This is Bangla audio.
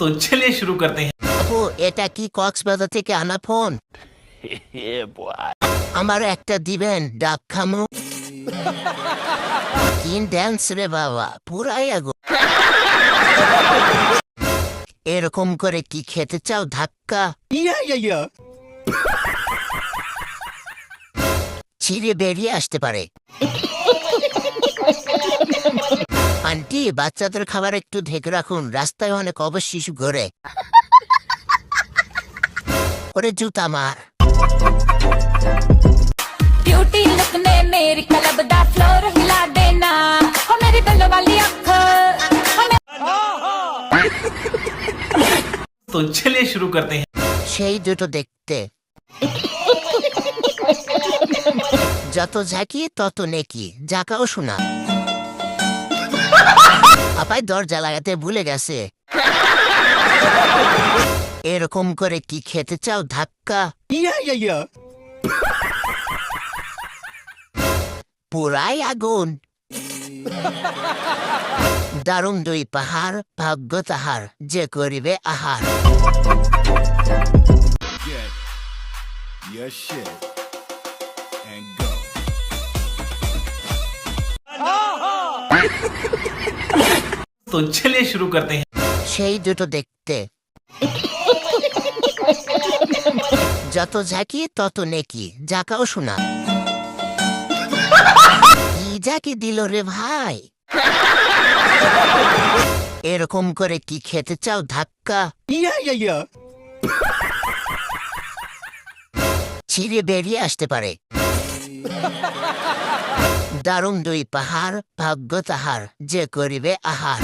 तो चलिए शुरू करते हैं। আপু এটা কি কক্সবাজার থেকে আনা ফোন? আমার একটা দিবেন ডাক খামো। কি ড্যান্স রে বাবা, পুরাই আগো। এরকম করে কি খেতে চাও ধাক্কা? ছিঁড়ে বেরিয়ে আসতে পারে। আন্টি বাচ্চাদের খাবার একটু ঢেকে রাখুন, রাস্তায় অনেক অবশ শিশু ঘোরে। ওরে জুতা মার। ब्यूटी लुक ने मेरी क्लब दा फ्लोर हिला देना हो मेरी दिल वाली अख तो चलिए शुरू करते हैं। সেই দুটো দেখতে যত ঝাঁকি তত নেকি, জাকাও শোনা। আপাই দরজা লাগাতে ভুলে গেছে। এরকম করে কি খেতে চাও ধাক্কা? পুরাই আগুন। দারুণ দুই পাহাড়, ভাগ্য তাহার যে করিবে আহার। Get your shit and go. तो चलिए शुरू करते हैं। সেই দুটো দেখতে যত ঝাঁকি তত নেকি, জাকাও শোনা। কি জাকি দিল রে ভাই? এরকম করে কি খেতে চাও ধাক্কা? ছিঁড়ে বেরিয়ে আসতে পারে। দারুণ দুই পাহাড়, ভাগ্য তাহার যে করিবে আহার।